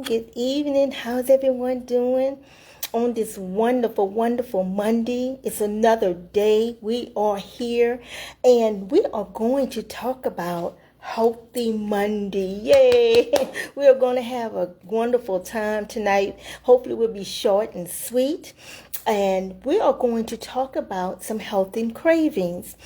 Good evening. How's everyone doing on this wonderful, wonderful Monday? It's another day. We are here and we are going to talk about Healthy Monday. Yay! We are going to have a wonderful time tonight. Hopefully, we'll be short and sweet. And we are going to talk about some healthy cravings,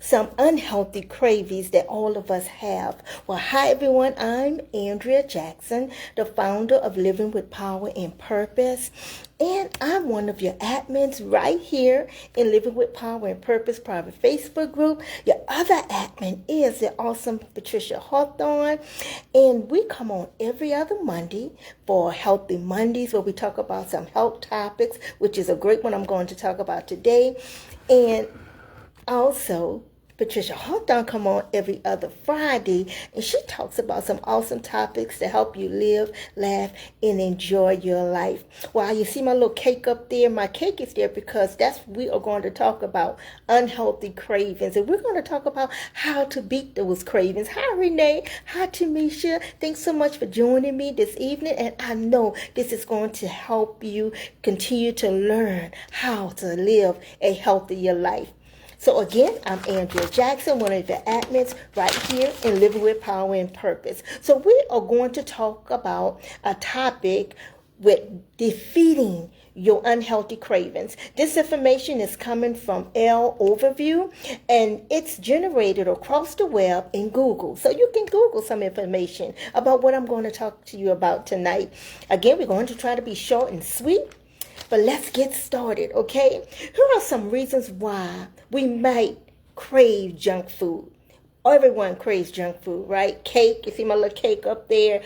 some unhealthy cravings that all of us have. Well, hi everyone. I'm Andrea Jackson, the founder of Living with Power and Purpose. And I'm one of your admins right here in Living with Power and Purpose private Facebook group. Your other admin is the awesome Patricia Hotline. And we come on every other Monday for Healthy Mondays, where we talk about some health topics, which is a great one I'm going to talk about today. And also, Patricia Hawthorne come on every other Friday, and she talks about some awesome topics to help you live, laugh, and enjoy your life. Wow, you see my little cake up there? My cake is there because we are going to talk about unhealthy cravings, and we're going to talk about how to beat those cravings. Hi, Renee. Hi, Tamisha. Thanks so much for joining me this evening, and I know this is going to help you continue to learn how to live a healthier life. So again, I'm Andrea Jackson, one of the admins right here in Living with Power and Purpose. So we are going to talk about a topic with defeating your unhealthy cravings. This information is coming from L Overview, and it's generated across the web in Google. So you can Google some information about what I'm going to talk to you about tonight. Again, we're going to try to be short and sweet. But let's get started, okay? Here are some reasons why we might crave junk food. Everyone craves junk food, right? Cake, you see my little cake up there,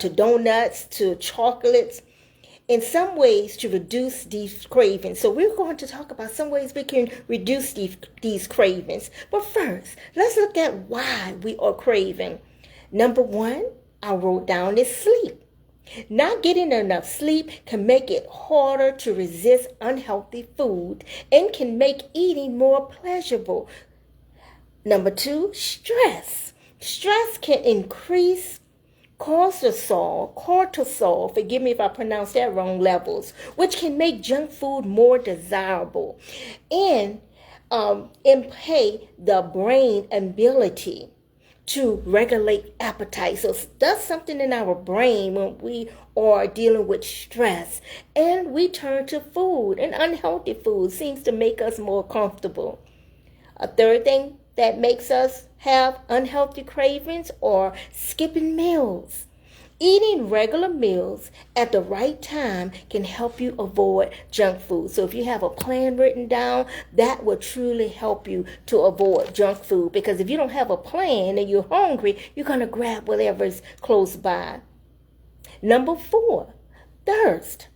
to donuts, to chocolates. In some ways to reduce these cravings. So we're going to talk about some ways we can reduce these cravings. But first, let's look at why we are craving. Number one, I wrote down is sleep. Not getting enough sleep can make it harder to resist unhealthy food and can make eating more pleasurable. Number two, stress. Stress can increase cortisol, forgive me if I pronounce that wrong, levels, which can make junk food more desirable and impair the brain ability to regulate appetite. So it does something in our brain when we are dealing with stress, and we turn to food, and unhealthy food seems to make us more comfortable. A third thing that makes us have unhealthy cravings are skipping meals. Eating regular meals at the right time can help you avoid junk food. So if you have a plan written down, that will truly help you to avoid junk food. Because if you don't have a plan and you're hungry, you're going to grab whatever's close by. Number four, thirst.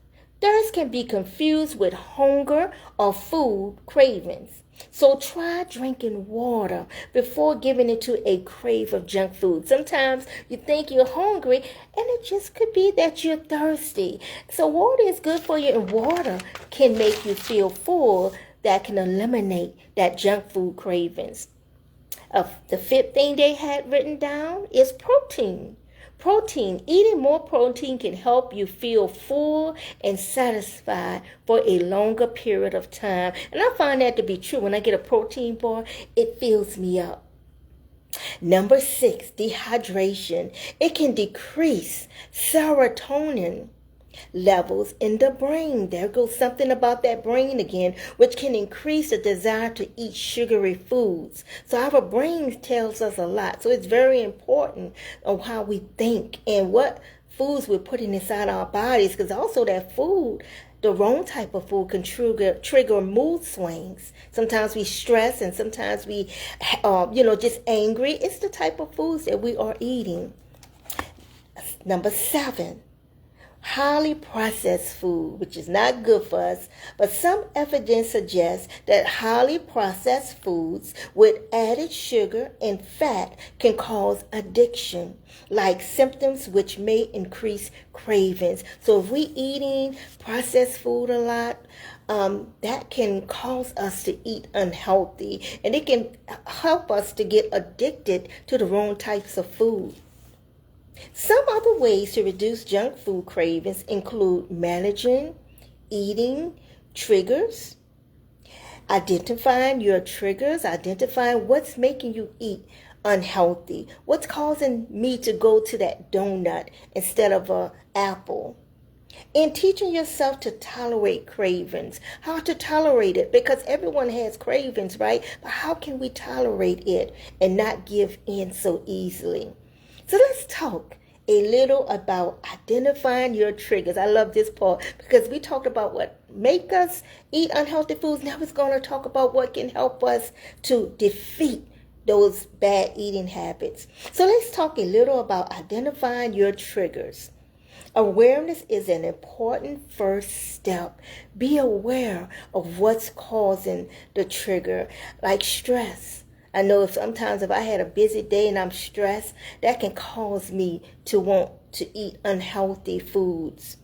Thirst can be confused with hunger or food cravings. So try drinking water before giving into a crave of junk food. Sometimes you think you're hungry, and it just could be that you're thirsty. So water is good for you, and water can make you feel full. That can eliminate that junk food cravings. The fifth thing they had written down is protein. Protein. Eating more protein can help you feel full and satisfied for a longer period of time. And I find that to be true. When I get a protein bar, it fills me up. Number six, dehydration. It can decrease serotonin levels in the brain. There goes something about that brain again, which can increase the desire to eat sugary foods. So our brain tells us a lot. So it's very important on how we think and what foods we're putting inside our bodies, because also that food, the wrong type of food, can trigger mood swings. Sometimes we stress, and sometimes we just angry. It's the type of foods that we are eating. Number seven, highly processed food, which is not good for us, but some evidence suggests that highly processed foods with added sugar and fat can cause addiction, like symptoms which may increase cravings. So if we eating processed food a lot, that can cause us to eat unhealthy, and it can help us to get addicted to the wrong types of food. Some other ways to reduce junk food cravings include managing eating triggers, identifying your triggers, identifying what's making you eat unhealthy, what's causing me to go to that donut instead of an apple. And teaching yourself to tolerate cravings, how to tolerate it, because everyone has cravings, right? But how can we tolerate it and not give in so easily? So let's talk a little about identifying your triggers. I love this part because we talked about what make us eat unhealthy foods. Now it's going to talk about what can help us to defeat those bad eating habits. So let's talk a little about identifying your triggers. Awareness is an important first step. Be aware of what's causing the trigger, like stress. I know sometimes if I had a busy day and I'm stressed, that can cause me to want to eat unhealthy foods.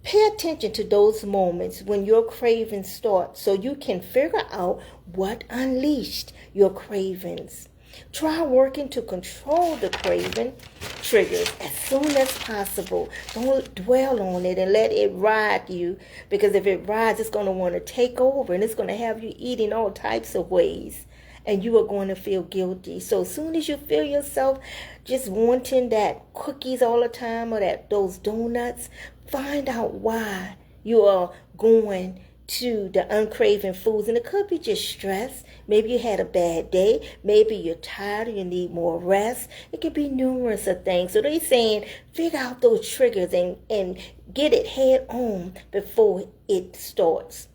Pay attention to those moments when your cravings start so you can figure out what unleashed your cravings. Try working to control the craving triggers as soon as possible. Don't dwell on it and let it ride you, because if it rides, it's going to want to take over and it's going to have you eating all types of ways. And you are going to feel guilty. So as soon as you feel yourself just wanting that cookies all the time or those donuts, find out why you are going to the uncraving foods. And it could be just stress. Maybe you had a bad day. Maybe you're tired and you need more rest. It could be numerous of things. So they're saying figure out those triggers and get it head on before it starts.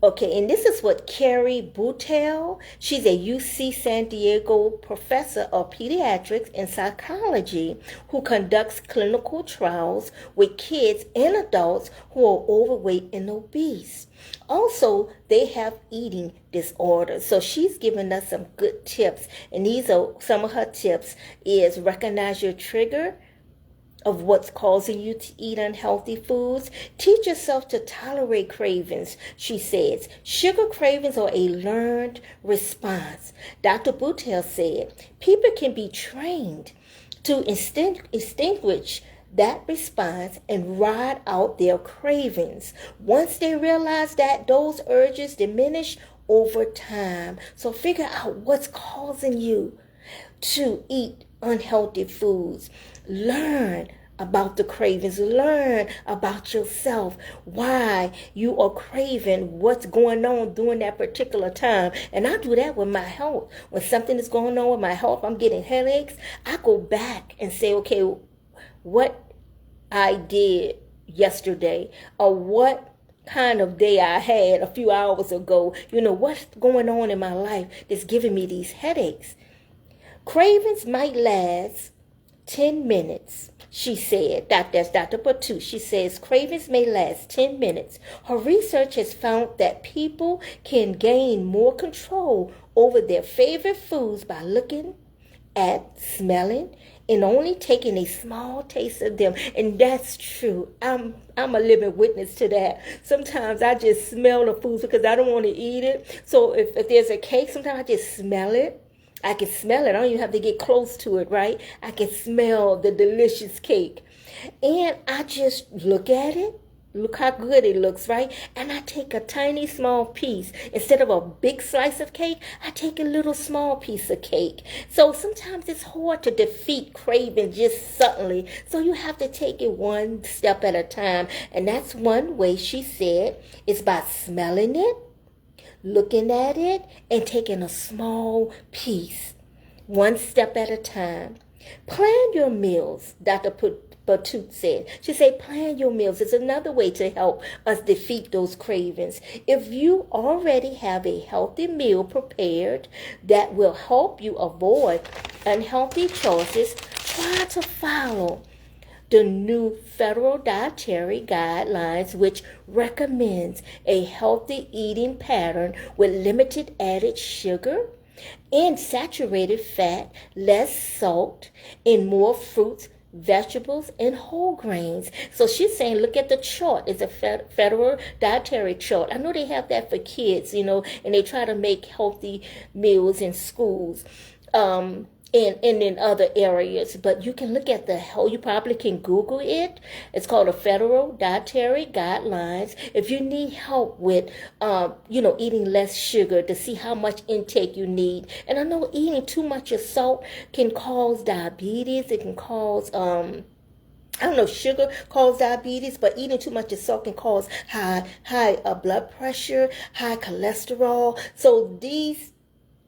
Okay, and this is what Carrie Boutel, she's a UC San Diego professor of pediatrics and psychology who conducts clinical trials with kids and adults who are overweight and obese. Also, they have eating disorders. So she's giving us some good tips. And these are some of her tips is recognize your trigger of what's causing you to eat unhealthy foods. Teach yourself to tolerate cravings, she says. Sugar cravings are a learned response. Dr. Boutel said, people can be trained to extinguish that response and ride out their cravings once they realize that those urges diminish over time. So figure out what's causing you to eat unhealthy foods. Learn about the cravings. Learn about yourself, why you are craving, what's going on during that particular time. And I do that with my health. When something is going on with my health, I'm getting headaches, I go back and say, okay, what I did yesterday, or what kind of day I had a few hours ago. What's going on in my life that's giving me these headaches. Cravings might last 10 minutes, she said. That's Dr. Batu. She says cravings may last 10 minutes. Her research has found that people can gain more control over their favorite foods by looking at, smelling, and only taking a small taste of them. And that's true. I'm a living witness to that. Sometimes I just smell the foods because I don't want to eat it. So if there's a cake, sometimes I just smell it. I can smell it. I don't even have to get close to it, right? I can smell the delicious cake. And I just look at it. Look how good it looks, right? And I take a tiny small piece. Instead of a big slice of cake, I take a little small piece of cake. So sometimes it's hard to defeat craving just suddenly. So you have to take it one step at a time. And that's one way, she said, is by smelling it, looking at it, and taking a small piece, one step at a time. Plan your meals, Dr. Batut said. She said, plan your meals. It's another way to help us defeat those cravings. If you already have a healthy meal prepared that will help you avoid unhealthy choices, try to follow the new federal dietary guidelines, which recommends a healthy eating pattern with limited added sugar and saturated fat, less salt, and more fruits, vegetables, and whole grains. So she's saying, look at the chart. It's a federal dietary chart. I know they have that for kids, and they try to make healthy meals in schools. and in other areas. But you can look at the whole, you probably can Google it. It's called a Federal Dietary Guidelines. If you need help with, eating less sugar to see how much intake you need. And I know eating too much of salt can cause diabetes. It can cause, I don't know if sugar causes diabetes, but eating too much of salt can cause high blood pressure, high cholesterol. So these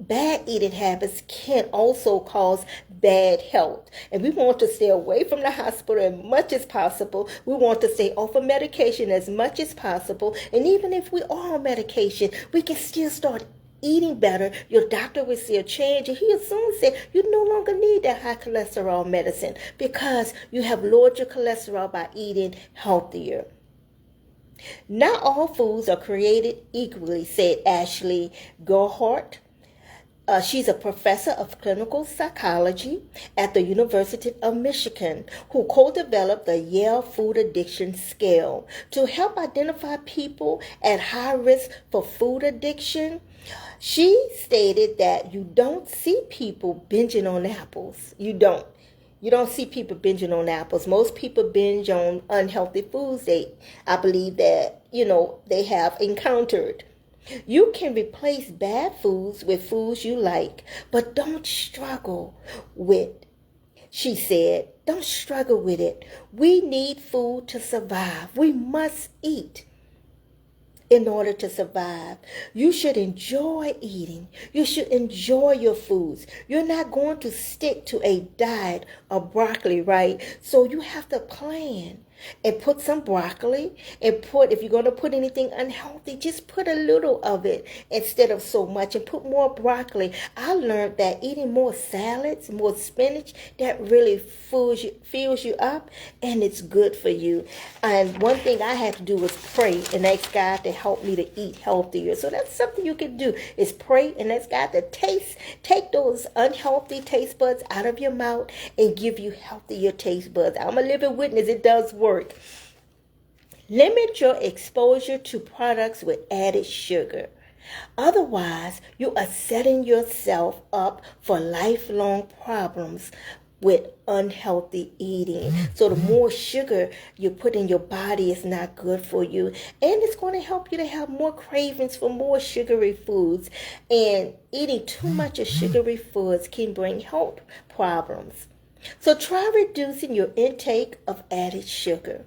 bad eating habits can also cause bad health. And we want to stay away from the hospital as much as possible. We want to stay off of medication as much as possible. And even if we are on medication, we can still start eating better. Your doctor will see a change, and he'll soon say you no longer need that high cholesterol medicine because you have lowered your cholesterol by eating healthier. Not all foods are created equally, said Ashley Gerhardt. She's a professor of clinical psychology at the University of Michigan who co-developed the Yale Food Addiction Scale to help identify people at high risk for food addiction. She stated that you don't see people binging on apples. You don't. You don't see people binging on apples. Most people binge on unhealthy foods I believe that, they have encountered. You can replace bad foods with foods you like, but don't struggle with, she said, don't struggle with it. We need food to survive. We must eat in order to survive. You should enjoy eating. You should enjoy your foods. You're not going to stick to a diet of broccoli, right? So you have to plan and put some broccoli and if you're going to put anything unhealthy, just put a little of it instead of so much and put more broccoli. I learned that eating more salads, more spinach, that really fills you up and it's good for you. And one thing I had to do was pray and ask God to help me to eat healthier. So that's something you can do is pray and ask God to take those unhealthy taste buds out of your mouth and give you healthier taste buds. I'm a living witness. It does work. Limit your exposure to products with added sugar. Otherwise, you are setting yourself up for lifelong problems with unhealthy eating. So the more sugar you put in your body is not good for you. And it's going to help you to have more cravings for more sugary foods. And eating too much of sugary foods can bring health problems. So try reducing your intake of added sugar.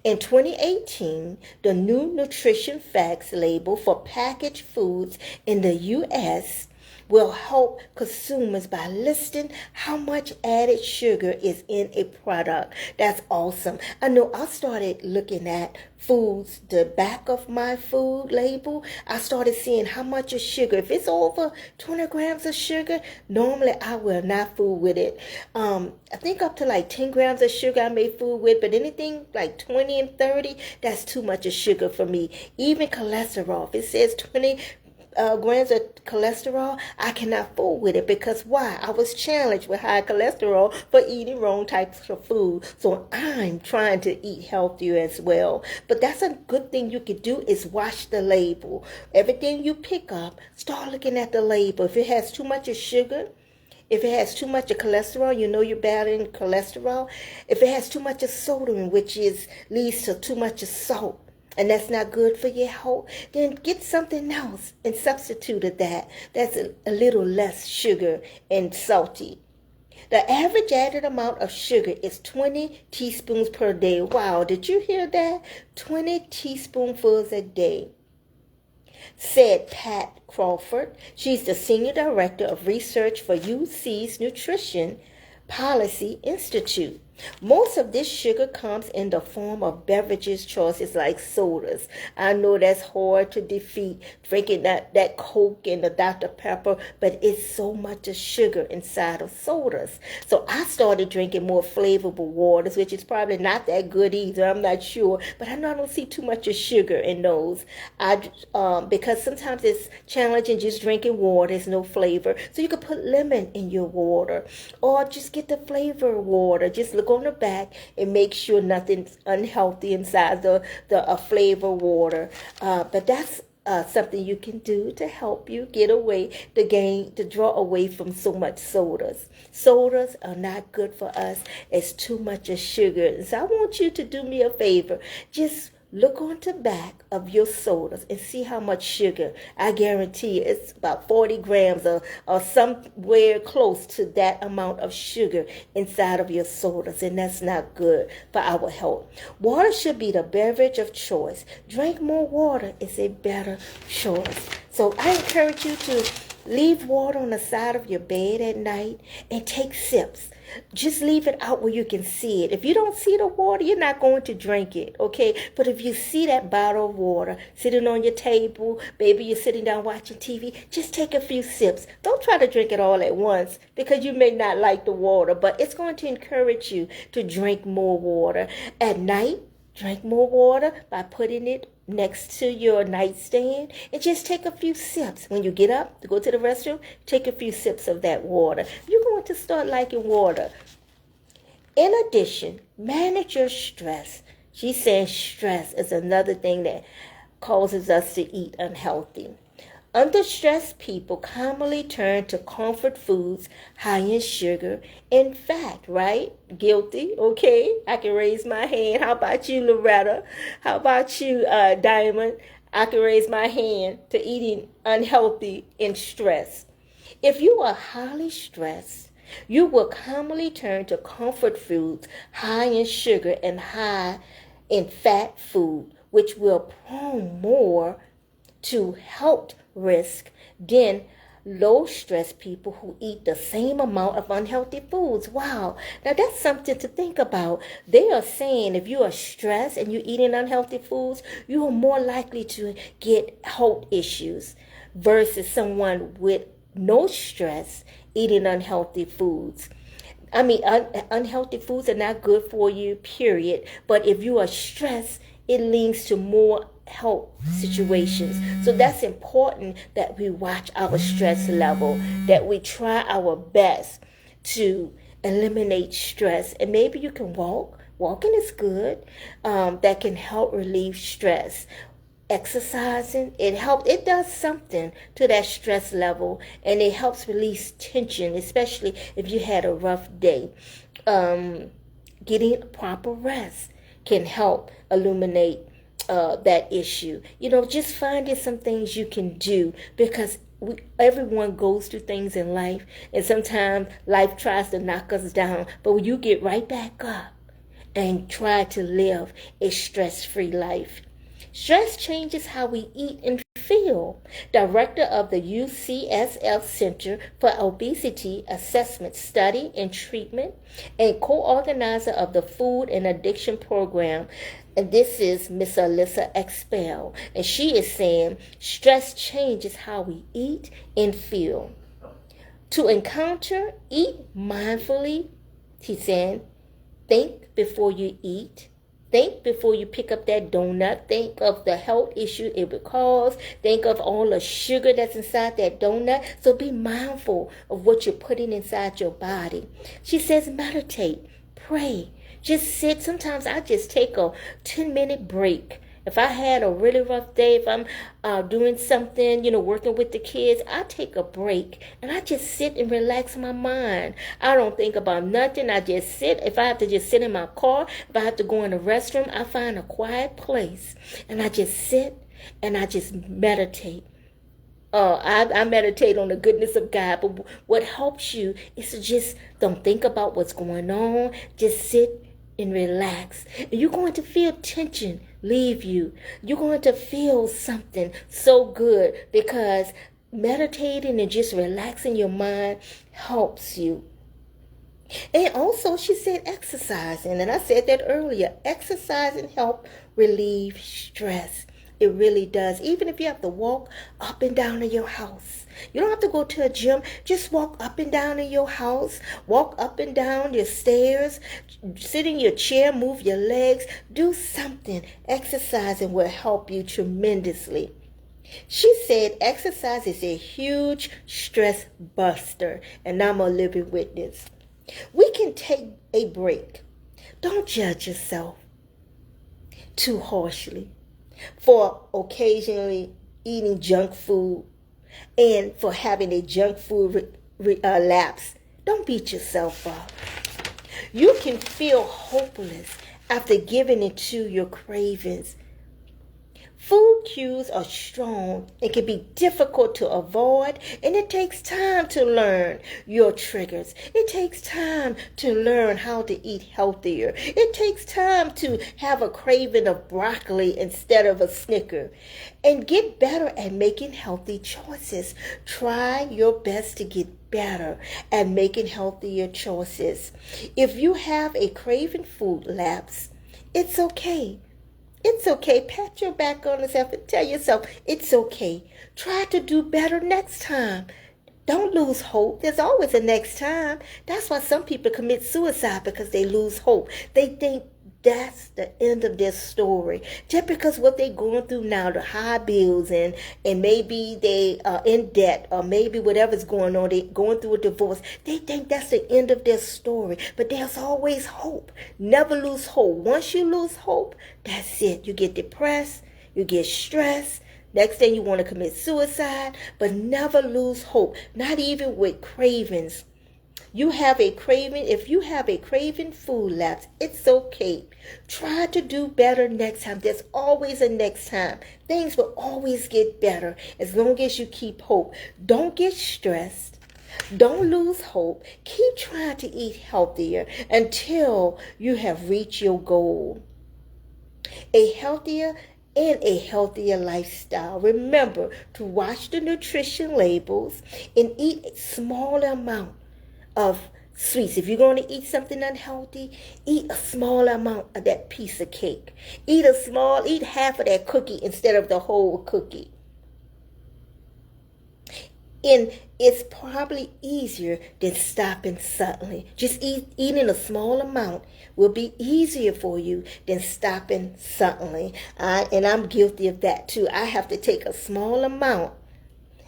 In 2018, the new nutrition facts label for packaged foods in the U.S. will help consumers by listing how much added sugar is in a product. That's awesome. I know I started looking at foods, the back of my food label. I started seeing how much of sugar. If it's over 20 grams of sugar, normally I will not food with it. I think up to like 10 grams of sugar I may food with, but anything like 20 and 30, that's too much of sugar for me. Even cholesterol, if it says 20 grams of cholesterol, I cannot fool with it because why? I was challenged with high cholesterol for eating wrong types of food. So I'm trying to eat healthier as well. But that's a good thing you could do is watch the label. Everything you pick up, start looking at the label. If it has too much of sugar, if it has too much of cholesterol, you know you're battling cholesterol. If it has too much of sodium, which leads to too much of salt, and that's not good for your health, then get something else and substitute that. That's a little less sugar and salty. The average added amount of sugar is 20 teaspoons per day. Wow, did you hear that? 20 teaspoonfuls a day, said Pat Crawford. She's the Senior Director of Research for UC's Nutrition Policy Institute. Most of this sugar comes in the form of beverages choices like sodas. I know that's hard to defeat, drinking that Coke and the Dr. Pepper, but it's so much of sugar inside of sodas. So I started drinking more flavorful waters, which is probably not that good either. I'm not sure, but I know I don't see too much of sugar in those. Because sometimes it's challenging just drinking water. There's no flavor. So you could put lemon in your water or just get the flavor water. Just look on the back and make sure nothing's unhealthy inside the flavor water. But that's something you can do to help you get away, to draw away from so much sodas. Sodas are not good for us. It's too much of sugar. And so I want you to do me a favor. Just look on the back of your sodas and see how much sugar. I guarantee you it's about 40 grams or somewhere close to that amount of sugar inside of your sodas, and that's not good for our health. Water should be the beverage of choice. Drink more water is a better choice. So I encourage you to leave water on the side of your bed at night and take sips. Just leave it out where you can see it. If you don't see the water, you're not going to drink it, okay? But if you see that bottle of water sitting on your table, maybe you're sitting down watching TV, just take a few sips. Don't try to drink it all at once because you may not like the water, but it's going to encourage you to drink more water. At night, drink more water by putting it next to your nightstand and just take a few sips. When you get up to go to the restroom, take a few sips of that water. You're going to start liking water. In addition, manage your stress. She says stress is another thing that causes us to eat unhealthy. Under stress, people commonly turn to comfort foods high in sugar and fat, right? Guilty, okay? I can raise my hand. How about you, Loretta? How about you, Diamond? I can raise my hand to eating unhealthy in stress. If you are highly stressed, you will commonly turn to comfort foods high in sugar and high in fat food, which will prone more to health risk than low stress people who eat the same amount of unhealthy foods. Wow. Now that's something to think about. They are saying if you are stressed and you're eating unhealthy foods, you are more likely to get health issues versus someone with no stress eating unhealthy foods. I mean, unhealthy foods are not good for you, period. But if you are stressed, it leads to more health situations. So that's important that we watch our stress level, that we try our best to eliminate stress. And maybe you can walk. Walking is good. That can help relieve stress. Exercising, it does something to that stress level, and it helps release tension, especially if you had a rough day. Getting proper rest can help illuminate that issue. Just finding some things you can do, because everyone goes through things in life, and sometimes life tries to knock us down, but when you get right back up and try to live a stress-free life. Stress changes how we eat and feel. Director of the UCSF Center for Obesity Assessment Study and Treatment and co-organizer of the Food and Addiction Program. And this is Miss Alyssa Expel. And she is saying stress changes how we eat and feel. To encounter, eat mindfully, he's saying, think before you eat. Think before you pick up that donut. Think of the health issue it would cause. Think of all the sugar that's inside that donut. So be mindful of what you're putting inside your body. She says meditate, pray, just sit. Sometimes I just take a 10-minute break. If I had a really rough day, if I'm doing something, working with the kids, I take a break and I just sit and relax my mind. I don't think about nothing. I just sit. If I have to just sit in my car, if I have to go in the restroom, I find a quiet place and I just sit and I just meditate. I meditate on the goodness of God, but what helps you is to just don't think about what's going on. Just sit and relax. And you're going to feel tension leave you. You're going to feel something so good because meditating and just relaxing your mind helps you. And also she said exercising, and I said that earlier. Exercising help relieve stress. It really does. Even if you have to walk up and down in your house. You don't have to go to a gym. Just walk up and down in your house. Walk up and down your stairs. Sit in your chair. Move your legs. Do something. Exercising will help you tremendously. She said exercise is a huge stress buster. And I'm a living witness. We can take a break. Don't judge yourself too harshly for occasionally eating junk food and for having a junk food lapse. Don't beat yourself up. You can feel hopeless after giving into your cravings. Food cues are strong and can be difficult to avoid, and it takes time to learn your triggers. It takes time to learn how to eat healthier. It takes time to have a craving of broccoli instead of a Snicker. And get better at making healthy choices. Try your best to get better at making healthier choices. If you have a craving food lapse, it's okay. It's okay. Pat your back on yourself and tell yourself it's okay. Try to do better next time. Don't lose hope. There's always a next time. That's why some people commit suicide, because they lose hope. They think that's the end of their story. Just because what they're going through now, the high bills, and maybe they are in debt, or maybe whatever's going on, they're going through a divorce, they think that's the end of their story. But there's always hope. Never lose hope. Once you lose hope, that's it. You get depressed, you get stressed. Next thing, you want to commit suicide. But never lose hope, not even with cravings. You have a craving. If you have a craving food lapse, it's okay. Try to do better next time. There's always a next time. Things will always get better as long as you keep hope. Don't get stressed. Don't lose hope. Keep trying to eat healthier until you have reached your goal. A healthier lifestyle. Remember to watch the nutrition labels and eat a small amount of sweets. If you're going to eat something unhealthy, eat a small amount of that piece of cake. Eat half of that cookie instead of the whole cookie. And it's probably easier than stopping suddenly. Just eating a small amount will be easier for you than stopping suddenly. And I'm guilty of that too. I have to take a small amount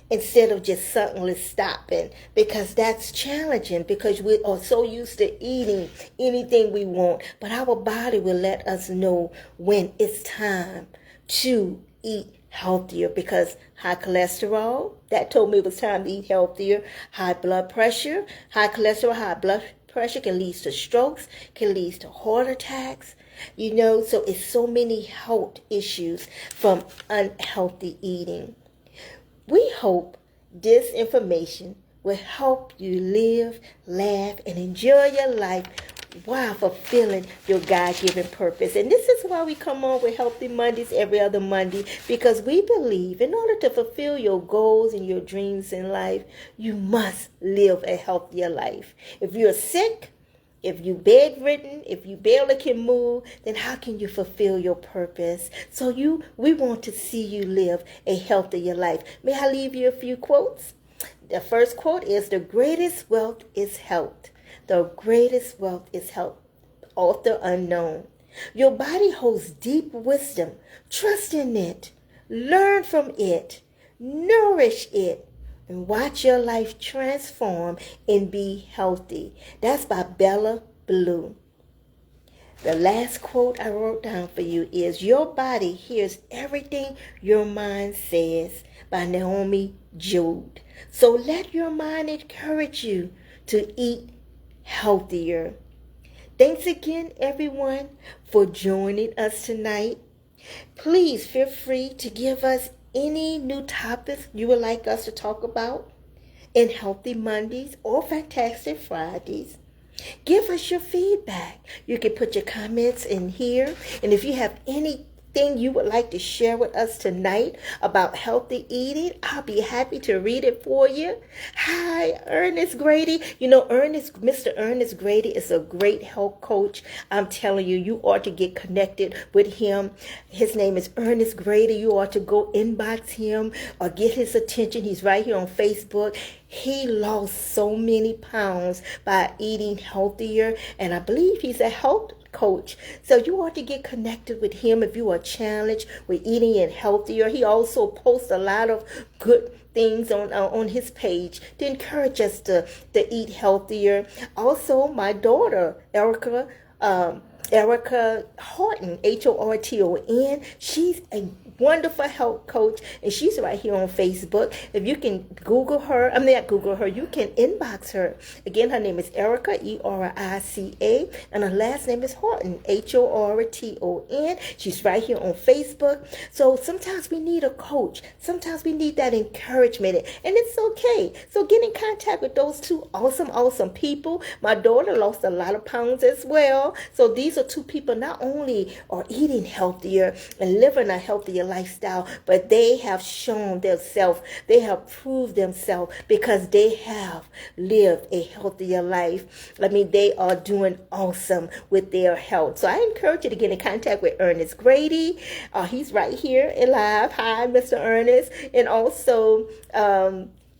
instead of just suddenly stopping, because that's challenging, because we are so used to eating anything we want. But our body will let us know when it's time to eat healthier, because high cholesterol, that told me it was time to eat healthier. High blood pressure, high cholesterol, high blood pressure can lead to strokes, can lead to heart attacks. So it's so many health issues from unhealthy eating. We hope this information will help you live, laugh, and enjoy your life while fulfilling your God-given purpose. And this is why we come on with Healthy Mondays every other Monday, because we believe in order to fulfill your goals and your dreams in life, you must live a healthier life. If you're sick, if you bedridden, if you barely can move, then how can you fulfill your purpose? So we want to see you live a healthier life. May I leave you a few quotes? The first quote is, "The greatest wealth is health. The greatest wealth is health." Author unknown. Your body holds deep wisdom. Trust in it. Learn from it. Nourish it. And watch your life transform and be healthy. That's by Bella Blue. The last quote I wrote down for you is, "Your body hears everything your mind says," by Naomi Judd. So let your mind encourage you to eat healthier. Thanks again, everyone, for joining us tonight. Please feel free to give us any new topics you would like us to talk about in Healthy Mondays or Fantastic Fridays. Give us your feedback. You can put your comments in here. And if you have anything you would like to share with us tonight about healthy eating, I'll be happy to read it for you. Hi, Ernest Grady. Mr. Ernest Grady is a great health coach. I'm telling you, you ought to get connected with him. His name is Ernest Grady. You ought to go inbox him or get his attention. He's right here on Facebook. He lost so many pounds by eating healthier, and I believe he's a health coach. So you ought to get connected with him if you are challenged with eating it healthier. He also posts a lot of good things on his page to encourage us to eat healthier. Also, my daughter, Erica, Erica Horton, Horton. She's a wonderful health coach, and she's right here on Facebook. If you can Google her, not Google her, you can inbox her. Again, her name is Erica, Erica, and her last name is Horton, Horton. She's right here on Facebook. So sometimes we need a coach. Sometimes we need that encouragement, and it's okay. So get in contact with those two awesome people. My daughter lost a lot of pounds as well. So these are two people not only are eating healthier and living a healthier lifestyle, but they have shown themselves, they have proved themselves because they have lived a healthier life. They are doing awesome with their health. So I encourage you to get in contact with Ernest Grady. He's right here in live. Hi, Mr. Ernest. And also,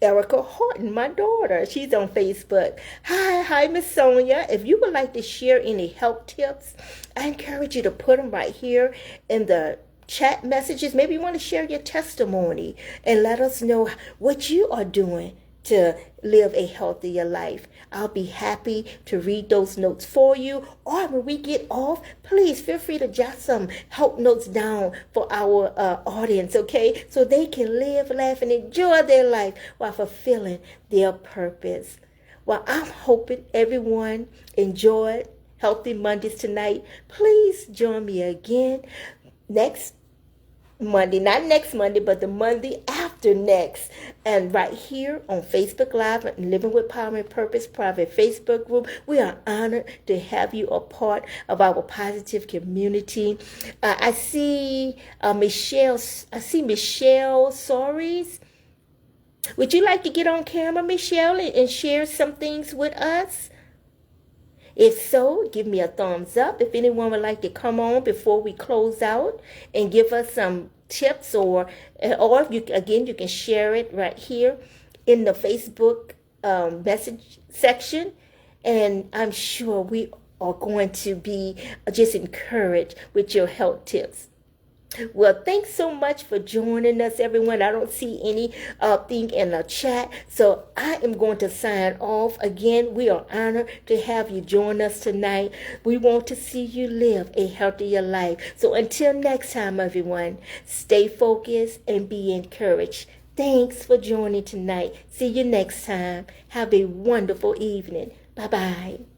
Erica Horton, my daughter. She's on Facebook. Hi, Miss Sonia. If you would like to share any health tips, I encourage you to put them right here in the chat messages. Maybe you want to share your testimony and let us know what you are doing to live a healthier life. I'll be happy to read those notes for you. Or when we get off, please feel free to jot some help notes down for our audience, okay? So they can live, laugh, and enjoy their life while fulfilling their purpose. Well, I'm hoping everyone enjoyed Healthy Mondays tonight. Please join me again next Monday, not next Monday, but the Monday after next. And right here on Facebook Live, Living with Power and Purpose private Facebook group, we are honored to have you a part of our positive community. I see Michelle Soares. Would you like to get on camera, Michelle, and share some things with us? If so, give me a thumbs up. If anyone would like to come on before we close out and give us some tips, or if you can share it right here in the Facebook message section. And I'm sure we are going to be just encouraged with your health tips. Well, thanks so much for joining us, everyone. I don't see anything in the chat, so I am going to sign off. Again, we are honored to have you join us tonight. We want to see you live a healthier life. So until next time, everyone, stay focused and be encouraged. Thanks for joining tonight. See you next time. Have a wonderful evening. Bye-bye.